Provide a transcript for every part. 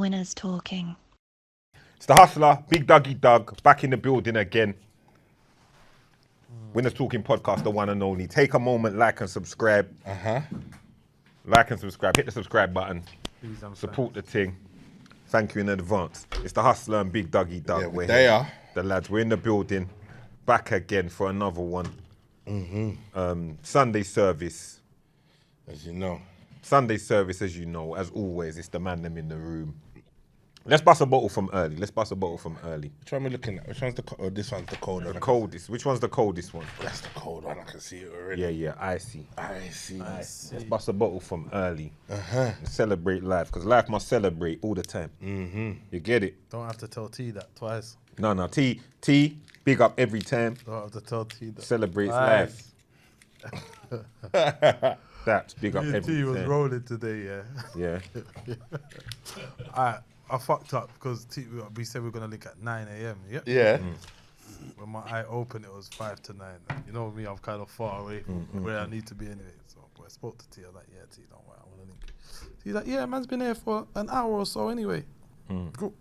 Winners talking. It's the Hustler, Big Dougie Doug, back in the building again. Winners Talking Podcast, the one and only. Take a moment, like and subscribe. Like and subscribe. Hit the subscribe button. Support the thing. Thank you in advance. It's the Hustler and Big Dougie Doug. Yeah, we're they here. are. The lads, we're in the building. Back again for another one. Sunday service. As you know. Sunday service, as you know, as always, it's the man them in the room. Let's bust a bottle from early. Which one are we looking at? Which one's the this one's the cold one. The coldest. Which one's the coldest one? That's the cold one. I can see it already. Yeah, icy. Icy. Let's bust a bottle from early. And celebrate life, because life must celebrate all the time. You get it? Don't have to tell T that twice. No. T, big up every time. Don't have to tell T that. Celebrates life. That's big up every T was time. rolling today, Yeah. I fucked up because we said we were going to link at 9 a.m. Yep. Yeah. When my eye opened, it was 5 to 9. You know me, I'm kind of far away from where I need to be anyway. So I spoke to T. I was like, yeah, T, don't worry, I want to link. He's like, yeah, man's been here for an hour or so anyway. Cool.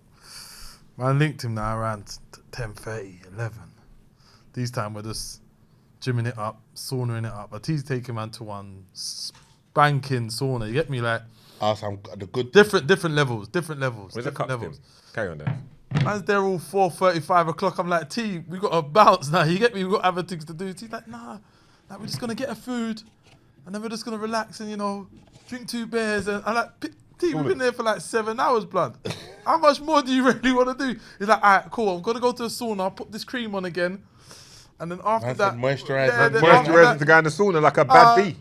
Man linked him now around 10:30, 11. These time we're just gymming it up, saunaing it up. But T's taking man to one spanking sauna. You get me? Like, Some the good. different levels. Where's the cup then? Carry on there. Man's there all 4:30, 5 o'clock. I'm like, T, we got to bounce now. You get me? We got other things to do. T's like, nah, like, we're just going to get a food and then we're just going to relax and, drink 2 beers. And I'm like, T, we've been there for like 7 hours, blood. How much more do you really want to do? He's like, all right, cool. I'm going to go to the sauna. I'll put this cream on again. And then after that... Moisturiser. Moisturiser to go in the sauna like a bad bee.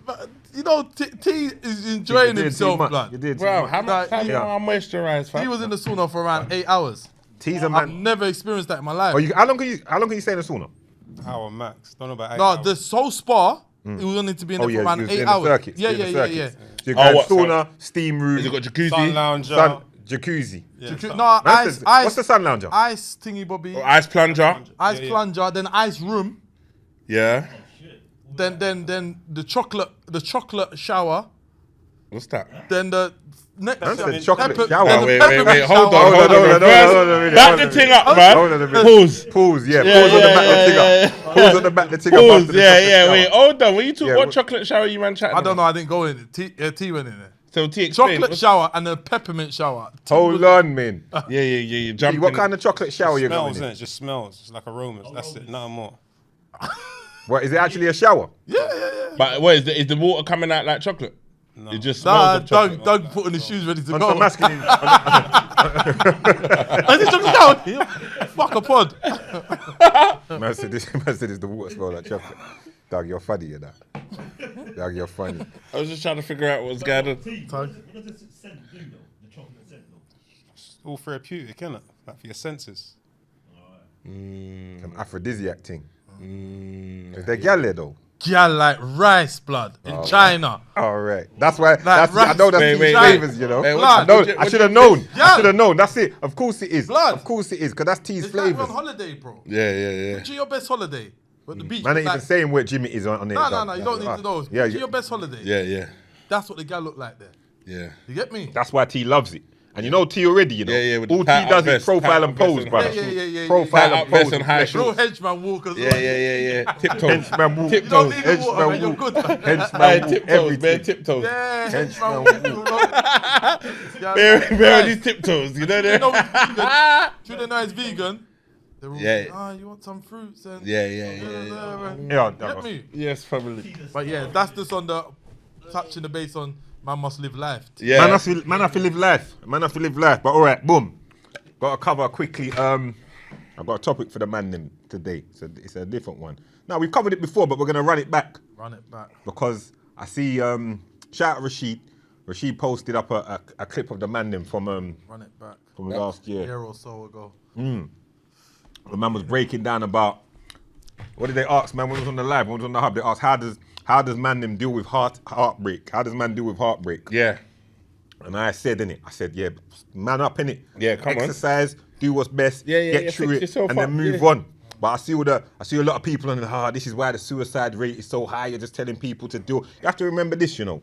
T is enjoying himself, blood. You did. Bro, how much time Like, you want to moisturise, fam? He was in the sauna for around 8 hours. T's a I've man. never experienced that in my life. How long can you stay in the sauna? Hour max. Don't know about 8 No, hours. the Soul Spa, he was only to be in there for around 8 hours. Circuits, Yeah. So you go sauna, steam room, Has it got jacuzzi? Sun lounger. jacuzzi. No, ice. What's the sun lounger? Ice thingy bobby. Ice plunger. Ice plunger, then ice room, Yeah. then the chocolate shower, What's that? then the next That's the chocolate pepper- shower. then the Wait. peppermint Hold shower. on. Hold on. Back the thing up, man. Hold on a minute. Pause. Pause, yeah. Pause on the back of the thing. Pause on the back of the thing. Pause. Yeah. Wait, hold on. When you talk, Yeah, what what- chocolate shower you man chatting I don't know, about? I didn't go in it. T went in there. So T explain. Chocolate shower and a peppermint shower. Hold on, man. Yeah. Jumping. What kind of chocolate shower you going Smells, in? innit? It just smells. It's like aromas. That's it. Nothing more. What, is it actually a shower? Yeah. But what is the water coming out like chocolate? No. It just Nah, smells of chocolate. Doug putting his shoes ready to On go. some masculine. I did chocolate shower. Fuck a pod. Man said this the water smell like chocolate. Doug, you're funny, you know. Doug, you're funny. I was just trying to figure out what's going on. What does it scent do though? The chocolate scent though? It's all therapeutic, innit? Like for your senses. An aphrodisiac thing. Is there gal there though? Gal like rice blood in China. All right. That's why. Like I know that's wait, these wait. flavors, you know. Wait, I should have known. Yeah. I should have known. That's it. Of course it is. Blood. Of course it is. Because that's T's It's like we're flavors. on holiday, bro. Yeah. Do your best holiday. But the beach. Man ain't like, even saying where Jimmy is on it. No, you don't need to know. Yeah, Do your best holiday. Yeah. That's what the gal look like there. Yeah. You get me? That's why T loves it. And you know T already, you know. Yeah, with the All T pat does up is vest, profile pat and up vest pose, and brother. high Yeah. Profile Pat and up vest pose. and high Real shorts. henchman walk as well. Yeah. Tiptoes. Henchman walk. You don't need the Tiptoes. water, man. You're good. Henchman walk. Tiptoes, man. Everything. Tiptoes. Yeah, henchman Henchman walk. Bear these tiptoes, you know You know that? he's vegan. Do they know he's vegan? They're all Yeah. like, you want some fruits? And Yeah. Yeah, Get me? Yes, probably. But yeah, that's just on the touching the base on man must live life. Yeah. Man have to live life. Man have to live life. But all right, boom. Got to cover quickly. I've got a topic for the man then today. It's a different one. Now, we've covered it before, but we're going to run it back. Run it back. Because I see, shout out Rashid. Rashid posted up a clip of the man then from Run it back. last A year. year or so ago. The man was breaking down about, what did they ask, man, when it was on the live, when it was on the hub, they asked, how does man them deal with heartbreak? How does man deal with heartbreak? Yeah. And I said, yeah, man up, innit? Yeah, come on. Exercise, do what's best, get through fix it, yourself and then up, move yeah. on. But I see a lot of people on this is why the suicide rate is so high. You're just telling people to do. You have to remember this, you know.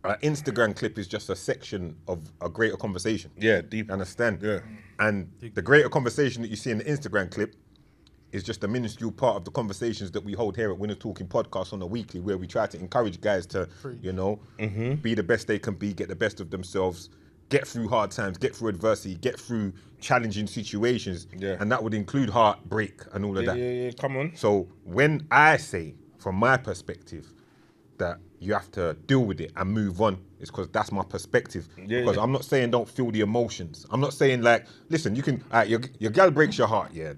an Instagram clip is just a section of a greater conversation. Yeah, deep. You understand? Yeah. And the greater conversation that you see in the Instagram clip is just a minuscule part of the conversations that we hold here at Winner Talking Podcast on a weekly, where we try to encourage guys to, be the best they can be, get the best of themselves, get through hard times, get through adversity, get through challenging situations. Yeah. And that would include heartbreak and all of that. Yeah, come on. So when I say, from my perspective, that you have to deal with it and move on, it's because that's my perspective. Because I'm not saying don't feel the emotions. I'm not saying like, listen, you can, your gal breaks your heart, yeah.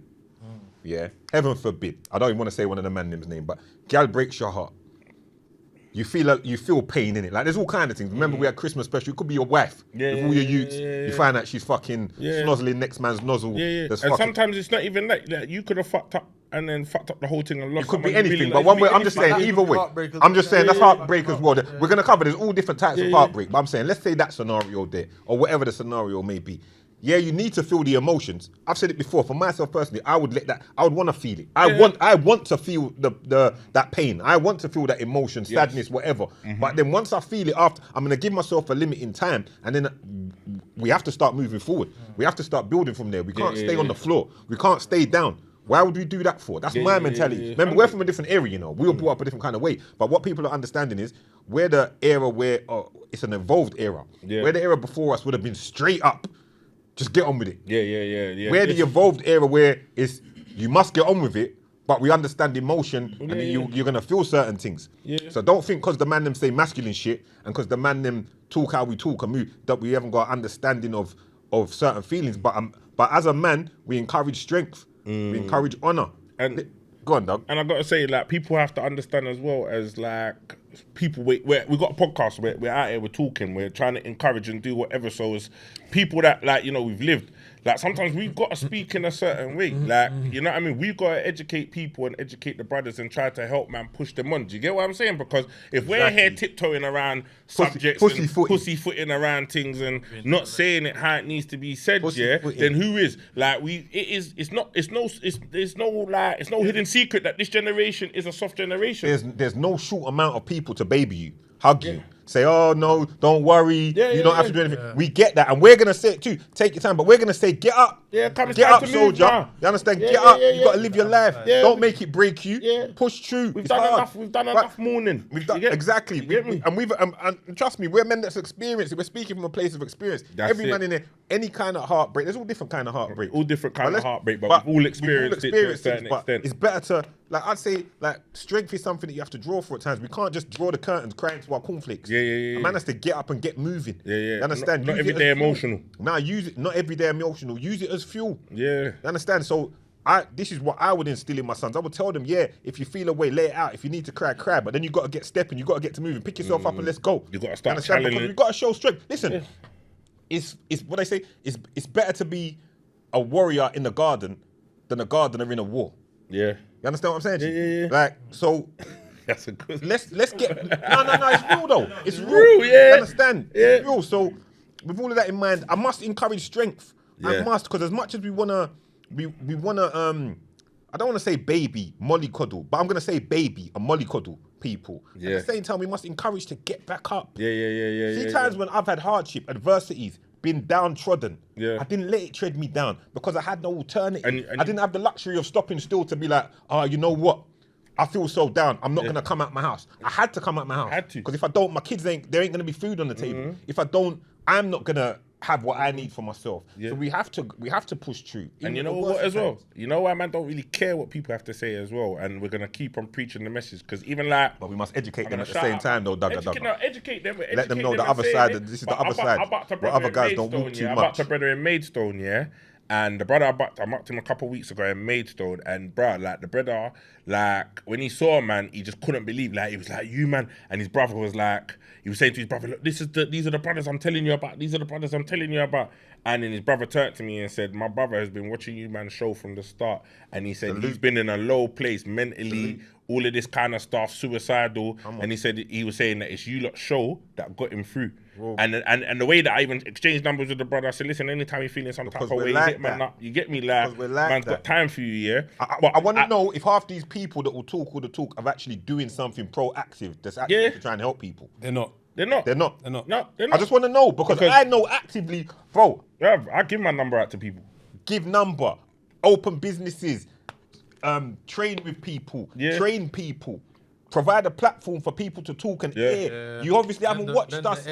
Yeah, heaven forbid. I don't even want to say one of the man name's name, but gal breaks your heart. You feel pain in it. Like there's all kind of things. Remember we had Christmas special. It could be your wife. With all your youths. You find out she's fucking snozzling next man's nozzle. And sometimes it's not even that. You could have fucked up and then fucked up the whole thing and lost. It could be someone you anything, really but like. one way, I'm just saying either way. I'm just saying that's heartbreak as well. Yeah. We're going to cover, there's all different types of heartbreak, but I'm saying let's say that scenario there, or whatever the scenario may be. Yeah, you need to feel the emotions. I've said it before. For myself personally, I would want to feel it. I want to feel that pain. I want to feel that emotion, sadness, whatever. But then once I feel it, after, I'm gonna give myself a limit in time, and then we have to start moving forward. We have to start building from there. We can't stay on the floor. We can't stay down. Why would we do that for? That's my mentality. Remember, we're from a different era, We were brought up a different kind of way. But what people are understanding is we're the era where it's an evolved era. Where the era before us would have been straight up. Just get on with it. Yeah. We're the evolved era where it's you must get on with it, but we understand emotion and you're gonna feel certain things. So don't think because the man them say masculine shit and because the man them talk how we talk and move that we haven't got understanding of certain feelings. But as a man, we encourage strength. We encourage honor. And go on, Doug. And I gotta say, like, people have to understand as well as like people. We got a podcast. We're out here. We're talking. We're trying to encourage and do whatever. So as people that we've lived. Like sometimes we've got to speak in a certain way. Like, you know what I mean? We've got to educate people and educate the brothers and try to help man push them on. Do you get what I'm saying? Because if we're here tiptoeing around subjects and pussyfooting around things and not saying it how it needs to be said, then who is? Like it's no hidden secret that this generation is a soft generation. There's no short amount of people to baby you, hug you. Say, oh no, don't worry. You don't have to do anything. We get that, and we're gonna say it too. Take your time, but we're gonna say, get up. Get up, soldier. You understand? Get up. You gotta live your life. Don't make it break you. Push through. We've done enough. We've done enough mourning. Exactly. And trust me, we're men that's experienced. We're speaking from a place of experience. Every man in there, any kind of heartbreak. There's all different kind of heartbreak. All different kind of heartbreak, but we've all experienced it to a certain extent. It's better to, like I'd say, like strength is something that you have to draw for at times. We can't just draw the curtains crying to our cornflakes. A man has to get up and get moving. You understand? Not every day emotional. Nah, use it. Not every day emotional. Use it as fuel. You understand? So this is what I would instill in my sons. I would tell them, if you feel a way, lay it out. If you need to cry. But then you got to get stepping. You got to get to moving. Pick yourself up and let's go. You got to start challenging. Because we've got to show strength. Listen, it's what I say. It's better to be a warrior in the garden than a gardener in a war. You understand what I'm saying? Yeah. Like, so that's a good. Let's get. No. It's real though. It's real. You understand? It's real. So with all of that in mind, I must encourage strength. I must, because as much as we wanna. I don't want to say baby, mollycoddle, but I'm going to say baby and mollycoddle people. At the same time, we must encourage to get back up. See times when I've had hardship, adversities, been downtrodden. I didn't let it tread me down because I had no alternative. I didn't have the luxury of stopping still to be like, you know what? I feel so down. I'm not going to come out my house. I had to come out my house. Because if I don't, my kids there ain't going to be food on the table. If I don't, I'm not going to have what I need for myself. So we have to push through. And you know what as well? You know why man don't really care what people have to say as well, and we're gonna keep on preaching the message because even like. But we must educate them at the same time, though, Doug. Educate them. Let them know the other side. This is the other side. What other guys don't walk too much. I backed a brother in Maidstone, and the brother I backed him a couple of weeks ago in Maidstone, and bruh, like the brother, like when he saw a man, he just couldn't believe. Like he was like, "You man," and his brother was like, he was saying to his brother, "Look, these are the brothers I'm telling you about. These are the brothers I'm telling you about." And then his brother turned to me and said, "My brother has been watching you man show from the start," and he said he's been in a low place mentally. All of this kind of stuff, suicidal, and he was saying that it's you lot show that got him through. And the way that I even exchanged numbers with the brother, I said, listen, anytime you're feeling some type of way, like hit man up. You get me, like man's got time for you, I want to know if half these people that will talk all the talk are actually doing something proactive that's actually to try and help people. They're not. They're not. They're not. They're not. No, they're I not. just want to know because I know actively, bro. Yeah, I give my number out to people. Give number, open businesses, train with people, Yeah. train people, provide a platform for people to talk and air. You obviously haven't watched us.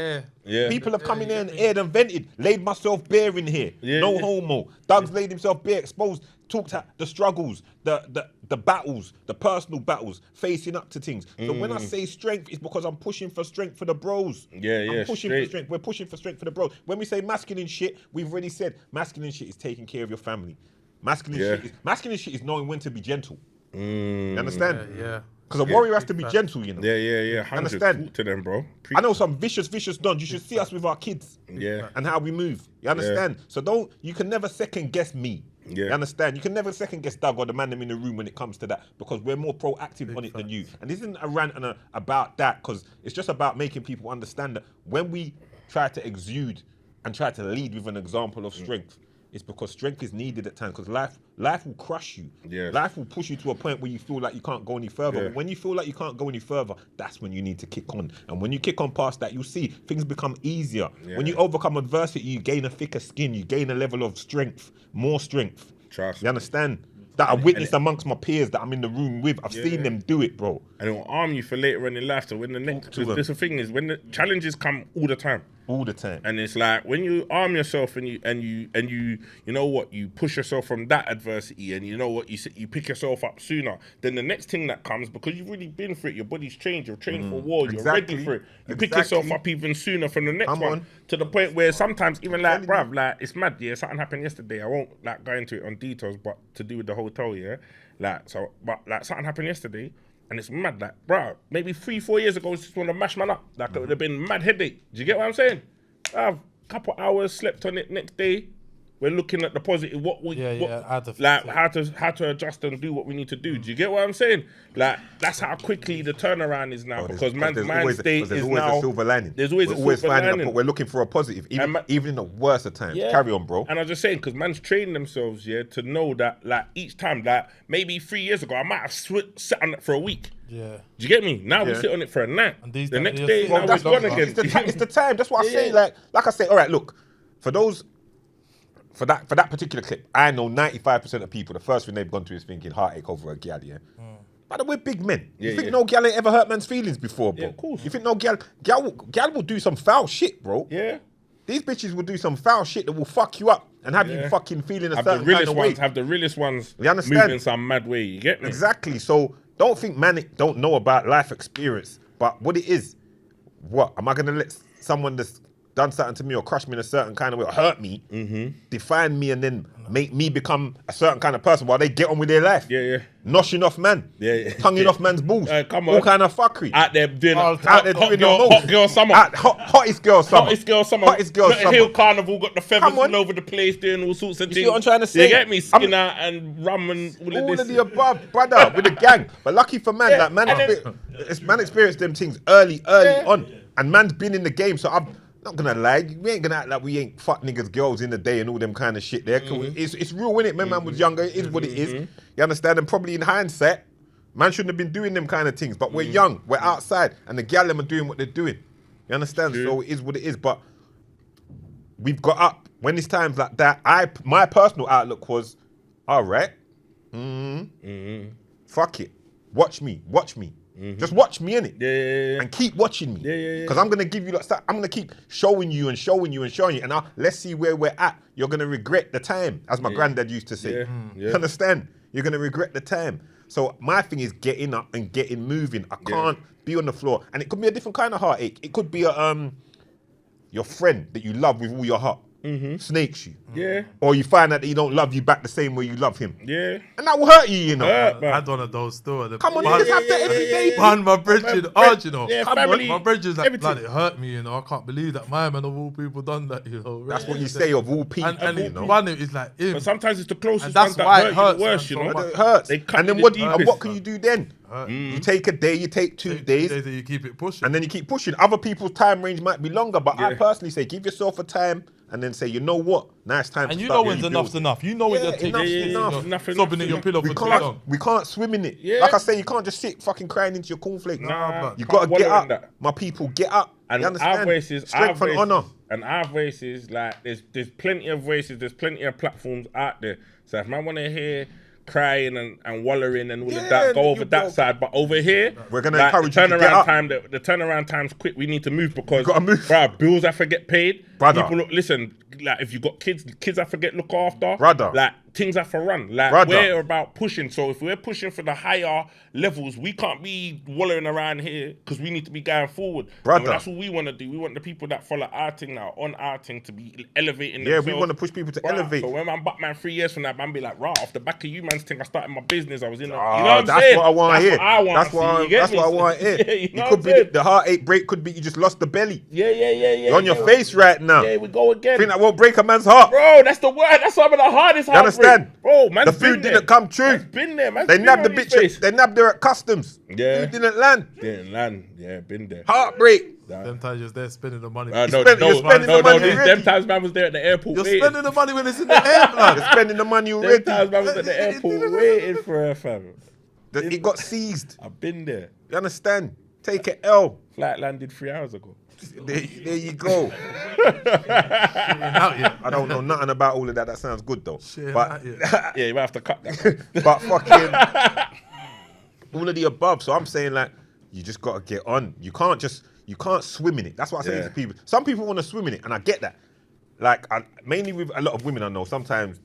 Yeah. People have come in here and aired and vented, laid myself bare in here. Yeah. No homo. Doug's laid himself bare, exposed, talked at the struggles, the battles, the personal battles, facing up to things. So when I say strength, it's because I'm pushing for strength for the bros. I'm pushing for straight. strength. We're pushing for strength for the bros. When we say masculine shit, we've already said masculine shit is taking care of your family. Masculine shit is knowing when to be gentle. You understand? Yeah. Because a warrior has to be gentle, you know. Yeah. 100. Understand? Talk to them, bro. I know some vicious dons. You should see us with our kids. Yeah. And how we move. You understand? So you can never second guess me. Yeah. You understand? You can never second guess Doug or the man in the room when it comes to that because we're more proactive on it than you. And this isn't a rant about that because it's just about making people understand that when we try to exude and try to lead with an example of strength, it's because strength is needed at times because life will crush you. Yes. Life will push you to a point where you feel like you can't go any further. Yeah. But when you feel like you can't go any further, that's when you need to kick on. And when you kick on past that, you'll see things become easier. Yeah. When you overcome adversity, you gain a thicker skin. You gain a level of strength, more strength. Trust. You understand? That I witnessed amongst my peers that I'm in the room with. I've seen them do it, bro. And it will arm you for later on in life. So when the next, to them. this the thing is, when the challenges come all the time, All the time. and it's like when you arm yourself and you know what, you push yourself from that adversity, and you know what, you pick yourself up sooner. Then the next thing that comes, because you've really been for it, your body's changed, you're trained for war, you're Exactly. ready for it. You pick yourself up even sooner from the next Come one on. to the point where sometimes even like, bruv, like it's mad. Yeah, something happened yesterday. I won't like go into it on details, but to do with the hotel, yeah. But something happened yesterday, and it's mad. Like, bro, maybe 3-4 years ago, I just want to mash man up. Like, it would have been mad headache. Do you get what I'm saying? I've couple hours, slept on it. Next day, we're looking at the positive. How to adjust and do what we need to do. Do you get what I'm saying? Like, that's how quickly the turnaround is now. Because man's mind state is now. A silver lining. There's always a silver lining. But we're looking for a positive, even in the worst of times. Yeah. Carry on, bro. And I'm just saying, because man's training themselves, yeah, to know that, like, each time, like, maybe 3 years ago, I might have sat on it for a week. Yeah. Do you get me? Now we sit on it for a night. And these The days, next you're day, sitting now on we're it gone longer. again. It's the time. That's what I say. Like I say, all right, look, for that particular clip, I know 95% of people, the first thing they've gone to is thinking heartache over a gal, yeah? But we're big men. You think no gal ain't ever hurt man's feelings before, bro? Yeah, of course. You think no gal will do some foul shit, bro? Yeah. These bitches will do some foul shit that will fuck you up and have you fucking feeling a Have the certain kind realest of way. ones, have the realest ones You understand? moving some mad way. You get me? Exactly. So don't think man don't know about life experience. But what it is, what? Am I going to let someone that's done something to me or crush me in a certain kind of way or hurt me, define me and then make me become a certain kind of person while they get on with their life? Yeah. Noshing off man. Yeah. Tonguing off man's balls. Come on. All kind of fuckery. Out there doing Out there doing the most. hot girl summer. Hottest girl summer. Hottest girl summer. Hottest girl Notting summer. Hill Carnival got the feathers Come on. all over the place doing all sorts of You things. see what I'm trying to say? You get me? Skin out and rum and all All of of this. the above, brother, with the gang. But lucky for man, like man, man experienced them things early on, and man's been in the game. So I'm not gonna lie, we ain't gonna act like we ain't fuck niggas, girls in the day and all them kind of shit. There, it's real, innit? When man was younger, it is what it is. You understand? And probably in hindsight, man shouldn't have been doing them kind of things. But we're young, we're outside, and the gal them are doing what they're doing. You understand? True. So it is what it is. But we've got up when it's times like that. My personal outlook was, all right, fuck it, watch me. Just watch me, innit? Yeah. And keep watching me. Yeah. Because I'm gonna give you I'm gonna keep showing you. And now let's see where we're at. You're gonna regret the time, as my granddad used to say. Yeah. You understand? You're gonna regret the time. So my thing is getting up and getting moving. I can't be on the floor. And it could be a different kind of heartache. It could be your friend that you love with all your heart snakes you. Yeah. Or you find out that he don't love you back the same way you love him. Yeah. And that will hurt you, you know. Man. I had one of those still. Come on, niggas have that every day. Man, my brethren, hard, you know. Yeah, Come family, on, my brethren's like, everything. blood, it hurt me, you know. I can't believe that my man of all people done that, you know. That's what you say of all people, And you it, know. one is like him. But sometimes it's the closest And that's ones that why hurt it hurts, you the worst, man, you know? so much. It hurts. They cut And then you what the do you, and deepest, what can you do then? You take a day, you take 2 days, Days that you keep it pushing. and then you keep pushing. Other people's time range might be longer, but I personally say give yourself a time and then say, you know what? Now it's time And to you start know when's enough's rebuilding. enough. You know when Yeah, you're taking enough's shit, enough. you're Enough, sobbing in your enough. pillow for We too long. can't, we can't swim in it. Yeah. Like I say, you can't just sit fucking crying into your cornflakes. Nah, You can't gotta get wallow in up. that. My people, get up. And you understand? our voices, Strength and honor. And our voices, like there's plenty of voices, there's plenty of platforms out there. So if man want to hear crying and wallowing and all Yeah, of that, go you over that go- side. But over here, We're gonna like, encourage the you to get turnaround up. time. The turnaround time's quick. We need to move because gotta move. bruh, bills have to get paid. Brother. People listen. Like if you got kids have to get looked after. Brother. Like things have to run. Like Brother. we're about pushing. So if we're pushing for the higher levels, we can't be wallowing around here because we need to be going forward. Brother. And that's what we want to do. We want the people that follow our thing now, on our thing, to be elevating Yeah, themselves. we want to push people to Bruh, elevate. So when I'm Batman 3 years from now, man be like, right, off the back of you man's thing, I started my business. I was in. You know what I'm that's saying? what I want to That's hear. What I want That's to what see. I, You get that's me? what I want to hear. Yeah, you You know could what be I'm saying? the heartache break could be you just lost the belly. Yeah. You're on your yeah. face right now. Yeah, we go again. Think that won't break a man's heart. Bro, that's the word. That's some of the hardest You heartbreak. understand? Bro, man. The food didn't come true. Man's been there, man. They nabbed the bitch. They nabbed her at customs. Yeah. Food didn't land. Didn't land. Yeah, been there. Heartbreak. Them times you're there spending the money. No, You're spending the money already. them times man was there at the airport You're waiting. spending the money when it's in the air, blood. You're spending the money Them already. times man was at the airport waiting for her, fam. It got seized. I've been there. You understand? Take an L. Flight landed 3 hours ago. There you go. Out yet. I don't know nothing about all of that. That sounds good though. Shit, But out yet. Yeah, you might have to cut that. but fucking all of the above. So I'm saying like you just gotta get on. You can't swim in it. That's what I say Yeah. to people. Some people want to swim in it, and I get that. Like mainly with a lot of women I know, sometimes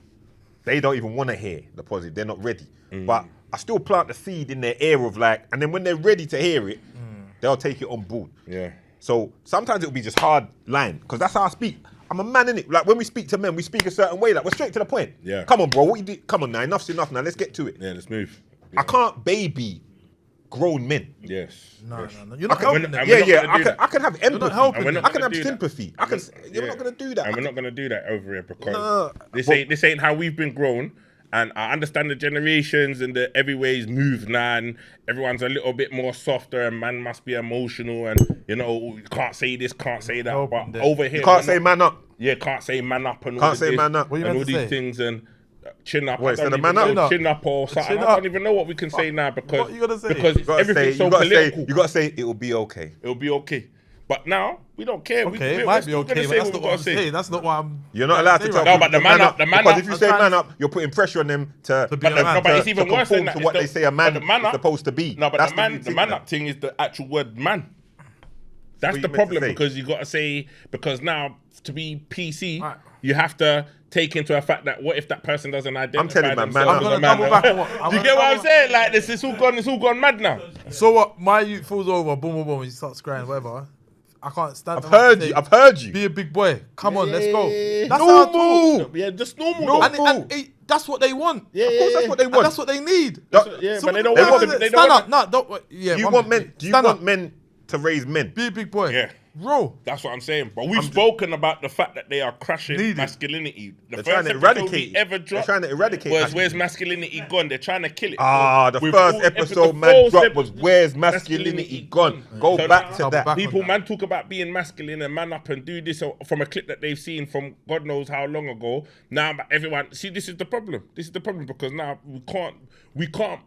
they don't even want to hear the positive. They're not ready. But I still plant the seed in their ear of like, and then when they're ready to hear it, they'll take it on board. Yeah. So sometimes it'll be just hard line, because that's how I speak. I'm a man, innit? Like when we speak to men, we speak a certain way. Like we're straight to the point. Yeah. Come on, bro. What you do? Come on now. Enough's enough now. Let's get to it. Yeah, let's move. I can't baby grown men. Yes. No, yes. no. You're not I can- helping and them. we're Yeah, not gonna do I can have empathy. not helping And we're not I can gonna have do that. sympathy. You're not gonna do that. And we're not gonna do that over here because Nah, this but- ain't how we've been grown. And I understand the generations and the every way's moved now, and everyone's a little bit more softer, and man must be emotional, and you can't say this, can't say that. Helping But them. over here, You can't we're say not- man up. Yeah, can't say man up and all Can't of say this, man up. What you and meant all to these say? things and chin up. What, I instead don't of even man know, up? chin up or something. Chin I don't up. even know what we can say now because What you gotta say? because You gotta say. everything's so You gotta say. political. You gotta say. It will be okay. It'll be okay. But now we don't care. Okay, we're it might be still okay, gonna but say that's what not we what I'm gotta say. saying. That's not what I'm. You're not allowed to saying tell right No, but people the to man up, the man because up. if you I'm say trying man to- up, you're putting pressure on them to be a man. No, but it's even worse conform than that. to what It's they say a man but the man is up- supposed to be. No, but That's the man big up thing, thing is the actual word man. That's What the you meant to problem say? because you got to say because now to be PC, Right. you have to take into a fact that what if that person doesn't identify telling you, man, themselves man as up. a I'm gonna double back on what- I'm Do you gonna get what I'm double- saying? Like this, it's all gone mad now. So what? My youth falls over. Boom, boom, boom. You start crying, whatever. I can't stand. I've up and heard say, you. I've heard you. Be a big boy. Come on, let's go. Yeah. That's how I talk. Normal. Yeah, just normal. No. though. That's what they want. Yeah, Of course, that's what they And want. that's what they need. Yeah, So but they what don't the want fuck to. is They it? don't Stand want up. No, don't. Yeah. Do you one want minute. men? Do you Stand want up. men to raise men? Be a big boy. Yeah. Bro. That's what I'm saying. But we've spoken about the fact that they are crashing Needed. masculinity. The They're trying to episode eradicate we it. ever They're dropped trying to eradicate was masculinity. where's masculinity gone? They're trying to kill it. The With first all episode the man first dropped ep- was where's masculinity gone? Go So back now- to Double that. back. People, on man, talk about being masculine and man up and do this from a clip that they've seen from God knows how long ago. Now everyone, see, this is the problem. This is the problem because now we can't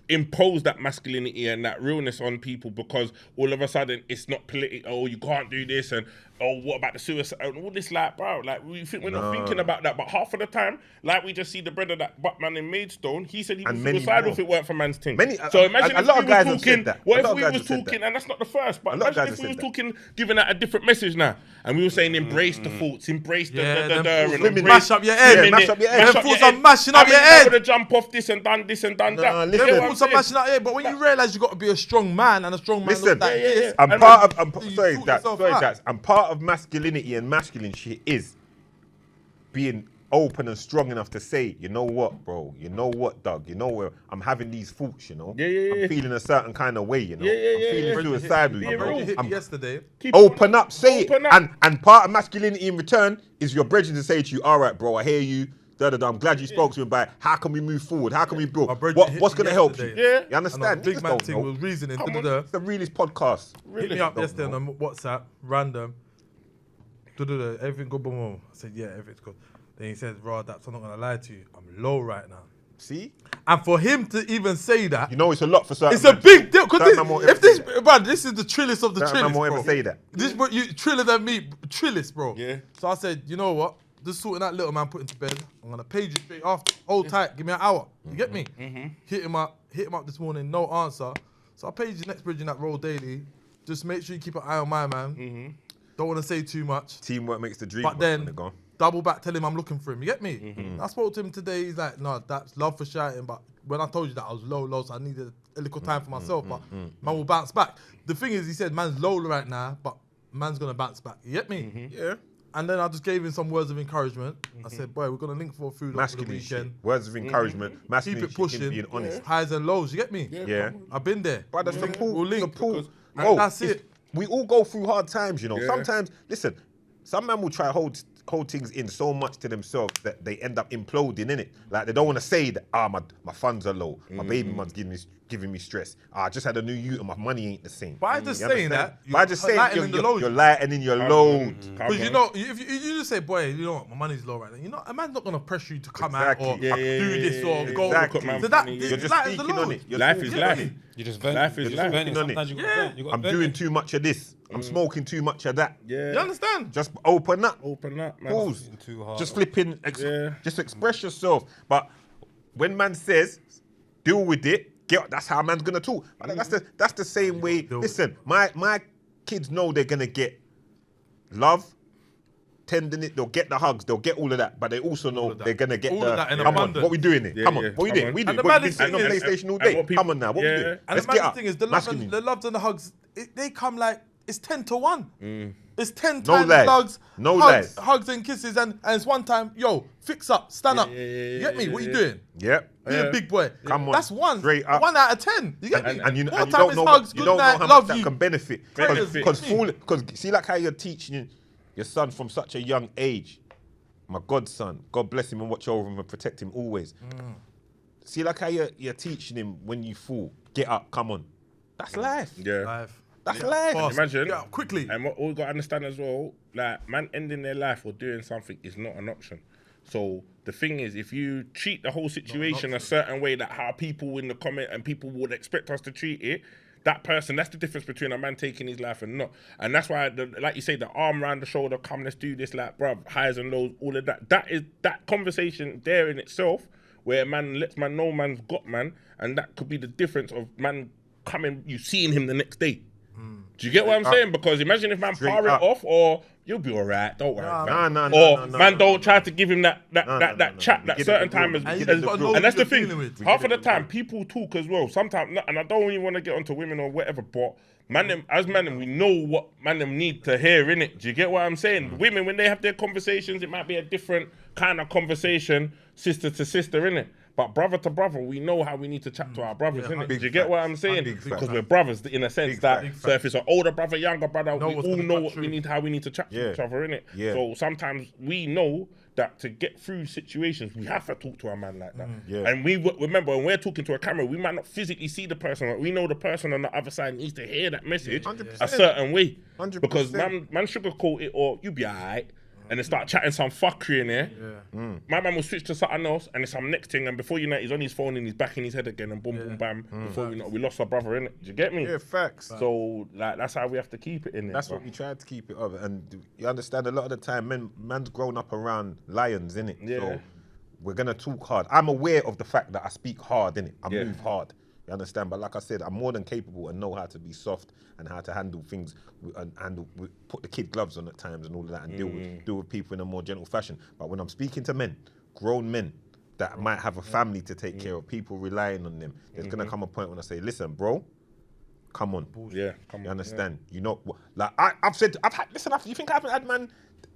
impose that masculinity and that realness on people because all of a sudden it's not political. Oh, you can't do this, and oh, what about the suicide and all this? Like, bro, like we're not thinking about that. But half of the time, like we just see the brother that Buttman in Maidstone. He said he was And many suicidal more. if it weren't for man's thing. Many- So imagine a if lot we of guys was have said talking. that. What A if lot of we guys was have said talking, that. and that's not the first. But A lot of imagine guys if we have was said talking, giving out a different message now, and we were saying embrace the thoughts, embrace the Yeah, them and thoughts. embrace- Mash up your head. women, Mash up your head. mash Them up your thoughts are head. mashing up I mean, your I head. would have jumped off this and done this and done that. listen. You get Them what I'm fools are saying? mashing out here, but when you realise you got to be a strong man and a strong man Listen, looks like yeah, yeah, this, yeah. I'm And part then of. you Sorry, sort that. yourself Sorry, out. that. I'm part of masculinity and masculine shit is being open and strong enough to say, you know what, bro, you know what, Doug, you know where I'm having these thoughts, you know. Yeah, yeah, yeah. I'm feeling a certain kind of way, you know. Yeah, yeah, I'm yeah, feeling yeah. suicidal, Be you know. real. hit I'm- me yesterday. Keep Open up, say Open it. up. And part of masculinity in return is your brethren to say to you, all right, bro, I hear you. I'm glad you spoke to me about how can we move forward? How can we build? My brethren hit What's me going to help you? yesterday. Yeah. You And understand? a big Niggas man don't thing know. was reasoning. Come on. da-da-da. It's the realest podcast. Hit me up yesterday on WhatsApp, random. Everything good, boom, boom. I said, yeah, everything's good. Then he said, Rod, I'm not gonna lie to you. I'm low right now. See? And for him to even say that, You know it's a lot for certain it's a man. big deal. Because Certain man won't ever say that. bro, this is the trillest of the Certain man trillest, won't bro. ever say that. This, bro, you triller than me, trillest, bro. Yeah. So I said, you know what? Just sorting that little man, put him to bed. I'm gonna page you straight after. Hold tight, give me an hour. You get me? Hit him up this morning, no answer. So I page you next bridge in that roll daily. Just make sure you keep an eye on my man. Don't want to say too much. Teamwork makes the dream But work, then nigga. double back, tell him I'm looking for him. You get me? I spoke to him today. He's like, no, that's love for shouting. But when I told you that I was low, so I needed a little time for myself. But man will bounce back. The thing is, he said, man's low right now, but man's gonna bounce back. You get me? Yeah. And then I just gave him some words of encouragement. I said, boy, we're gonna link for food over the Masculine weekend. shit. Words of encouragement. Masculine Keep it shit, pushing. being honest. Highs and lows. You get me? Yeah. I've been there. Brother, support. We'll link. Support. And Bro, that's it's- it. We all go through hard times, you know. Yeah. Sometimes, listen, some man will try hold things in so much to themselves that they end up imploding, innit? Like, they don't want to say that, my funds are low, my baby mum's giving me stress. I just had a new ute and my money ain't the same. By just You saying understand? that, By just saying lightening the load. you're lightening your load. Because you know, if you just say, boy, you know what, my money's low right now. You know, a man's not gonna pressure you to come Exactly. out or Yeah, do this or go. exactly. So that You're You're just lightens the speaking on load. it. You're Life talking is on life. it. You just vent. Life is You life. just vent it. Talking on it. Sometimes you got Yeah. vent. You got I'm vent doing it. too much of this. I'm smoking too much of that. Yeah. You understand? Just open up. Open up, man. Pause. Too hard. Just flipping. Yeah. Just express yourself. But when man says, deal with it, that's how man's gonna talk. But that's the same way. Listen, my kids know they're gonna get love, tenderness. They'll get the hugs. They'll get all of that. But they also know they're gonna get All the. of that in Come on, abundance. what we doing here? Yeah, Come on, yeah. what we Come doing? on. We And doing? the We've maddest been sitting on thing is- PlayStation all and day. what people- Come on now, what we yeah. doing? And Let's the get maddest up. thing is the loves and the hugs. They come like it's 10 to 1. It's 10 No times lies. hugs, No hugs, lies. hugs and kisses, and it's one time. Yo, fix up, stand up. yeah, You get me? yeah, What you yeah. doing? Yep. Be a big boy. Come on. That's one. Straight up. 1 out of 10. You get me? And you More don't time is know hugs, you good don't know night, how love much that you. can benefit. Prayers, Because see, like how you're teaching your son from such a young age. My godson, God bless him and watch over him and protect him always. See, like how you're teaching him when you fall, get up, come on. That's life. Yeah. Life. That's life. Fast. Imagine. Get up quickly. And what we got to understand as well, like, man ending their life or doing something is not an option. So the thing is, if you treat the whole situation a certain way, that how people in the comment and people would expect us to treat it, that person, that's the difference between a man taking his life and not. And that's why, like you say, the arm around the shoulder, come, let's do this, like, bruv, highs and lows, all of that. That is that conversation there in itself, where a man lets man know man's got man, and that could be the difference of man coming, you seeing him the next day. Do you get what I'm saying? Because imagine if man Straight power it up. off, or you'll be all right, don't worry. man. No, Or no, man no, don't try to give him that chat We that give certain it the time room. as, We And give you it the gotta room. know and that's who the you're thing. dealing with. Half of the time, people talk as well. Sometimes, and I don't even want to get onto women or whatever, but man, them, as man, them, we know what man them need to hear in it. Do you get what I'm saying? Women, when they have their conversations, it might be a different kind of conversation, sister to sister, in it. But brother to brother, we know how we need to chat to our brothers, innit? big Do you get what I'm facts. saying? Big facts. Because we're brothers in a sense that. facts. So if it's an older brother, younger brother, we what's all gonna know cut what we through. need, how we need to chat to each other, innit? Yeah. So sometimes we know that to get through situations, we have to talk to a man like that. Yeah. And we remember when we're talking to a camera, we might not physically see the person, but we know the person on the other side needs to hear that message 100%. a certain way. 100%. Because man sugarcoat it, or you be alright, and then start chatting some fuckery in there. My man will switch to something else, and it's some next thing, and before you know it, he's on his phone and he's back in his head again, and boom, boom, bam. Before you know it, we lost our brother in it. Do you get me? Yeah, facts. So like that's how we have to keep it in there. That's what we tried to keep it of. And you understand, a lot of the time, man's grown up around lions, innit? Yeah. So we're going to talk hard. I'm aware of the fact that I speak hard, innit? I move hard. You understand? But like I said, I'm more than capable and know how to be soft and how to handle things and put the kid gloves on at times and all of that and deal with people in a more gentle fashion. But when I'm speaking to men, grown men, that might have a family to take care of, people relying on them, there's going to come a point when I say, listen, bro, come on. Yeah, come on. You understand? You know, like I've had, listen, you think I haven't had man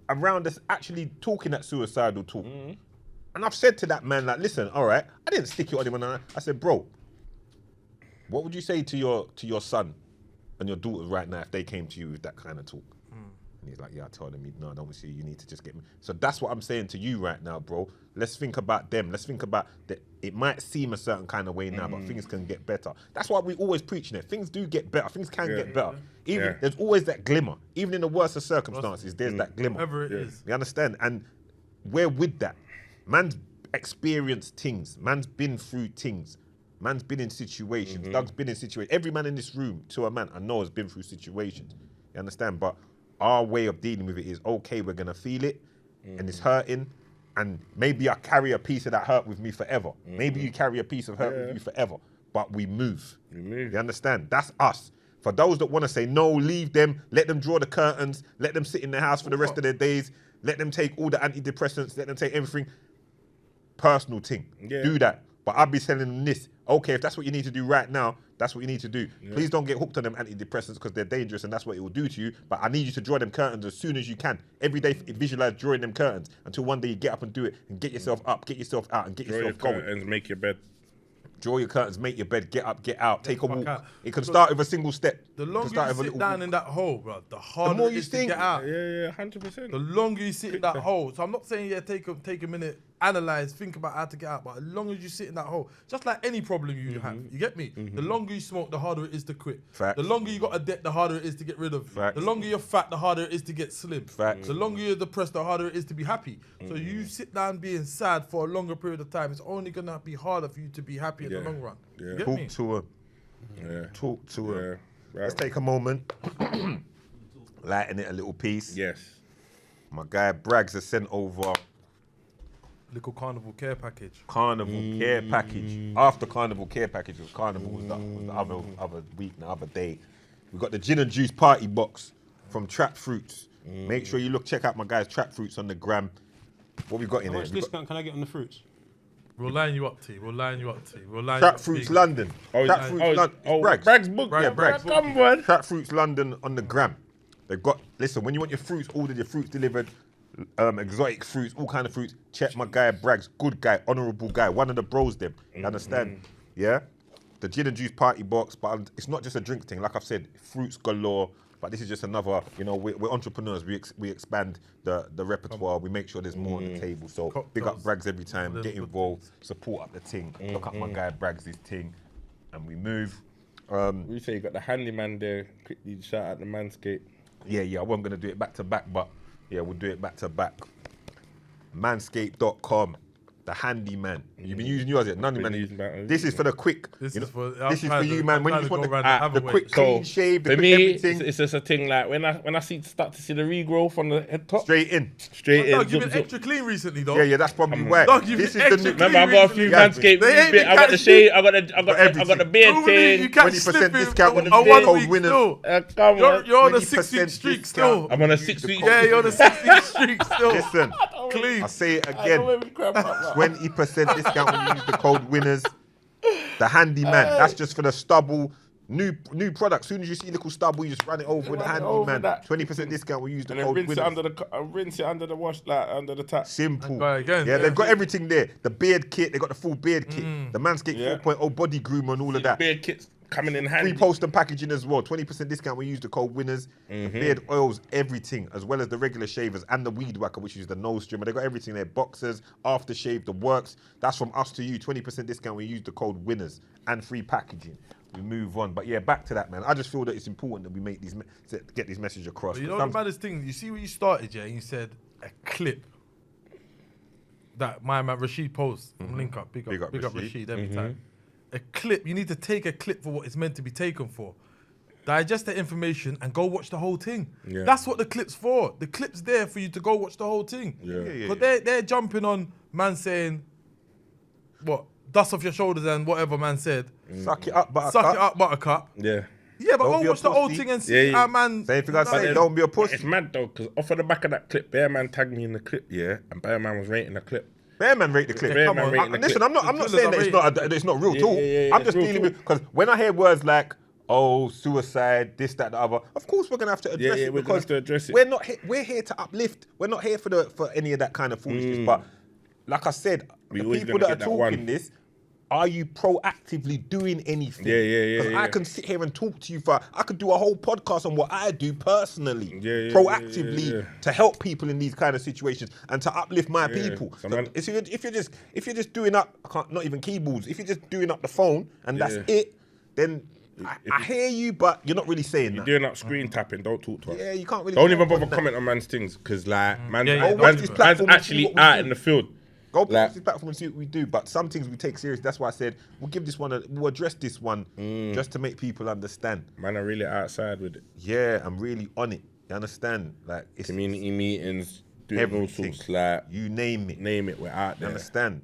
around us actually talking that suicidal talk? And I've said to that man, like, listen, all right, I didn't stick it on him. I said, bro, what would you say to your son and your daughters right now if they came to you with that kind of talk? And he's like, yeah, I told him, no, I don't see you need to just get me. So that's what I'm saying to you right now, bro. Let's think about them. Let's think about that. It might seem a certain kind of way now, but things can get better. That's why we always preaching it. Things do get better. Things can get better. Even there's always that glimmer. Even in the worst of circumstances, there's that glimmer. Whatever it is. You understand? And we're with that. Man's experienced things. Man's been through things. Man's been in situations. Doug's been in situations. Every man in this room, to a man, I know has been through situations. You understand? But our way of dealing with it is, okay, we're going to feel it, and it's hurting, and maybe I carry a piece of that hurt with me forever. Maybe you carry a piece of hurt with you forever, but we move. You understand? That's us. For those that want to say, no, leave them, let them draw the curtains, let them sit in their house for the rest of their days, let them take all the antidepressants, let them take everything. Personal thing. Do that. But I'll be telling them this. Okay, if that's what you need to do right now, that's what you need to do. Please don't get hooked on them antidepressants because they're dangerous and that's what it will do to you. But I need you to draw them curtains as soon as you can. Every day, visualize drawing them curtains until one day you get up and do it and get yourself up, get yourself out and get yourself going. And make your bed. Draw your curtains, make your bed, get up, get out, take a walk. It can start with a single step. The longer you sit down in that hole, bro, the harder more it you is think. to get out. Yeah, 100%. The longer you sit in that hole, so I'm not saying take a minute, analyze, think about how to get out, but as long as you sit in that hole, just like any problem you have, you get me? The longer you smoke, the harder it is to quit. Facts. The longer you got a debt, the harder it is to get rid of. Facts. The longer you're fat, the harder it is to get slim. Facts. The longer you're depressed, the harder it is to be happy. So you sit down being sad for a longer period of time, it's only gonna be harder for you to be happy in the long run. You get me? Talk to her. Talk to her. Right. Let's take a moment, lighten it a little piece. Yes. My guy Braggs has sent over Little carnival care package. Carnival care package. After Carnival care package, was Carnival was the other week, the other day. We got the gin and juice party box from Trap Fruits. Make sure you check out my guys Trap Fruits on the gram. What we got in How there? much discount can I get on the fruits? We'll line you up, T. We'll line you up, T. We'll line you Trap up Fruits big. London. Trap Fruits London. Bragg's book. Bragg, Yeah, Bragg's book. come on. Trap Fruits London on the gram. They've got, listen, when you want your fruits ordered, your fruits delivered, exotic fruits, all kind of fruits, check my guy Braggs. Good guy, honourable guy, one of the bros them. You understand? Yeah? The gin and juice party box, but it's not just a drink thing. Like I've said, fruits galore. But this is just another, we're entrepreneurs. We expand the repertoire. We make sure there's more on the table. So big up Braggs every time. Get involved. Support up the ting. Look up my guy Braggs' ting. And we move. We say you got the handyman there. Quickly shout out the Manscaped. Yeah, I wasn't going to do it back to back, but yeah, we'll do it back to back. Manscaped.com. The handyman. You've been using yours yet? None of using that. This is for the quick. This you is know, for- this is I'm for trying you, to- man. I'm When you trying just to want go around the other quick, way. clean shave, the For quick me, everything it's just a thing like when I start to see the regrowth on the head top, straight in. straight Dog, in. you've been zoom, extra clean recently, though. Yeah, that's probably why. Dog, you've This been is the extra new. clean. Remember, I got a few Yeah. Manscaped. They ain't bit. I got the been shade. I got the everything. beard Normally, you thing. can't 20% slip in discount with a the 1 code week winners. still. Come on. You're on a 20% 6-week streak discount. still. I'm on a Use the 6 week. code. Yeah, you're on a 6-week streak still. Listen, Clean. I say it I know where again. we crap up. 20% discount when you use the code winners. The handyman. That's just for the stubble. New product. Soon as you see little stubble, you just run it over with the Run it over handyman. that. 20% discount. We use the And then code rinse winners. it under the wash, like under the tap. Simple. And go again. Yeah, they've got everything there. The beard kit. They got the full beard kit. The Manscaped Yeah. 4.0 body groomer and all of that. Beard kits coming in handy. Free post and packaging as well. 20% discount. We use the code winners. The beard oils, everything, as well as the regular shavers and the weed whacker, which is the nose trimmer. They got everything there. Boxers, aftershave, the works. That's from us to you. 20% discount. We use the code winners and free packaging. We move on, but yeah, back to that, man. I just feel that it's important that we make these get this message across. But you know the baddest thing? You see what you started, yeah? And you said a clip that my man Rashid posts. Link up, big up Rashid every time. A clip. You need to take a clip for what it's meant to be taken for. Digest the information and go watch the whole thing. Yeah. That's what the clip's for. The clip's there for you to go watch the whole thing. Yeah. But they're jumping on man saying, what? Dust off your shoulders and whatever man said. Suck it up, buttercup. Suck it up, buttercup. Yeah. Yeah, but Don't go be a watch the whole pussy. thing and see Yeah, how man. Same thing I But say, then- don't be a It's pussy. mad though, because off of the back of that clip, Bear Man tagged me in the clip, yeah, and Bear Man was rating the clip. Bear man rate the clip. Bear Come Man on. rating the Listen, clip. I'm not The saying that killers it's not real Yeah, talk. yeah, I'm just real dealing talk. with, because when I hear words like, oh, suicide, this, that, the other, of course we're gonna have to address it we're gonna because have to address it. we're here to uplift. We're not here for any of that kind of foolishness. But like I said, We the always people gonna that are get that talking one. this, are you proactively doing anything? Yeah. Because I can sit here and talk to you I could do a whole podcast on what I do personally, proactively to help people in these kind of situations and to uplift my people. If you're just doing up, not even keyboards, if you're just doing up the phone and that's it, then I hear you, but you're not really saying You're that. doing up screen tapping, don't talk to us. Yeah, you can't really. Don't even bother comment on man's things, because like man's watch this platform and see actually what we out do. in the field. Go put this platform and see what we do. But some things we take serious. That's why I said we'll give this one. We'll address this one just to make people understand. Man, are really outside with it. Yeah, I'm really on it. You understand? Like it's Community meetings, doing all sorts. Like you name it. We're out there. You understand?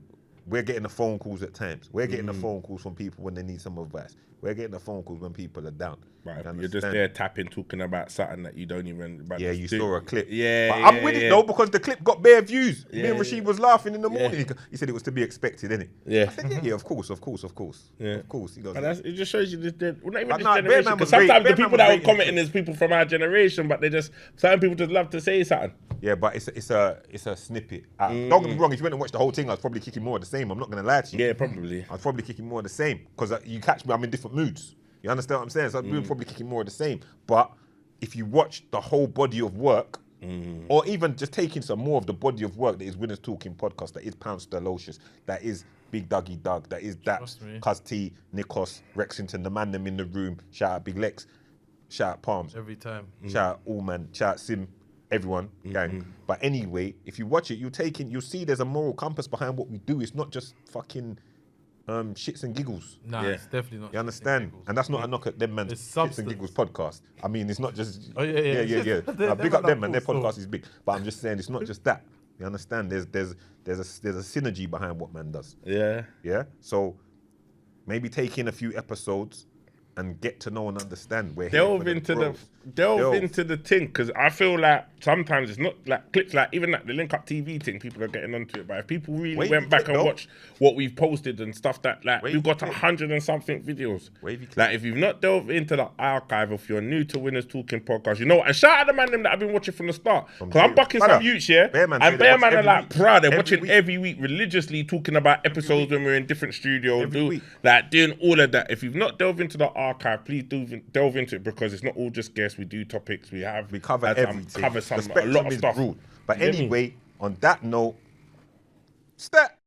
We're getting the phone calls at times. We're getting the phone calls from people when they need some advice. We're getting the phone calls when people are down. Right, you're just there tapping, talking about something that you don't even. Yeah, you saw a clip. Yeah, but I'm with it though, because the clip got bare views. Me and Rashid was laughing in the morning. He said it was to be expected, innit? Yeah. I said, yeah, of course. Yeah. Of course. He goes, It just shows you this. Well, not even this nah, generation. Bearman Because was sometimes great. the people Bearman that was were great. commenting is people from our generation, but certain people just love to say something. yeah, but it's a snippet. Don't get me wrong. If you went and watched the whole thing, I was probably kicking more of the same. I'm not gonna lie to you. Yeah, probably. I was probably kicking more of the same because you catch me. I'm in different moods. You understand what I'm saying? So I'm probably kicking more of the same. But if you watch the whole body of work, or even just taking some more of the body of work that is Winners Talking podcast, that is Pounce Delocious, that is Big Dougie Doug, that is Daps, Cuz T, Nikos, Rexington, the man them in the room. Shout out Big Lex, shout out Palms, Every time. shout out Allman, shout out Sim, everyone, gang. But anyway, if you watch it, you'll see there's a moral compass behind what we do. It's not just fucking shits and giggles. Nah, it's definitely not. You understand? And that's not a knock at them man's It's Shits and substance. Giggles podcast. I mean, it's not just... Oh, yeah. Big up them, man. Their cool podcast is big. But I'm just saying, it's not just that. You understand? There's a synergy behind what man does. Yeah. Yeah? So maybe take in a few episodes and get to know and understand. We're here Delve for the into growth. into the thing, because I feel like sometimes it's not like clips, like even like the link up TV thing, people are getting onto it. But if people really Wavy went back clip, and though. watched what we've posted and stuff, that like Wavy we've got clip. 100 and something videos. Wavy clip. Like if you've not delved into the archive, if you're new to Winners Talking podcast, you know what? And shout out the man them that I've been watching from the start, because I'm bucking some Brother, youths, yeah, Bearman and say they watch Bearman are every like week. proud. They're Every watching week. every week religiously, talking about episodes when we're in different studios, Every week. like doing all of that. If you've not delved into the archive, please do delve into it, because it's not all just guests. We do topics. We cover everything. Cover The a lot spectrum of is stuff. broad. But You get me? anyway, on that note, step.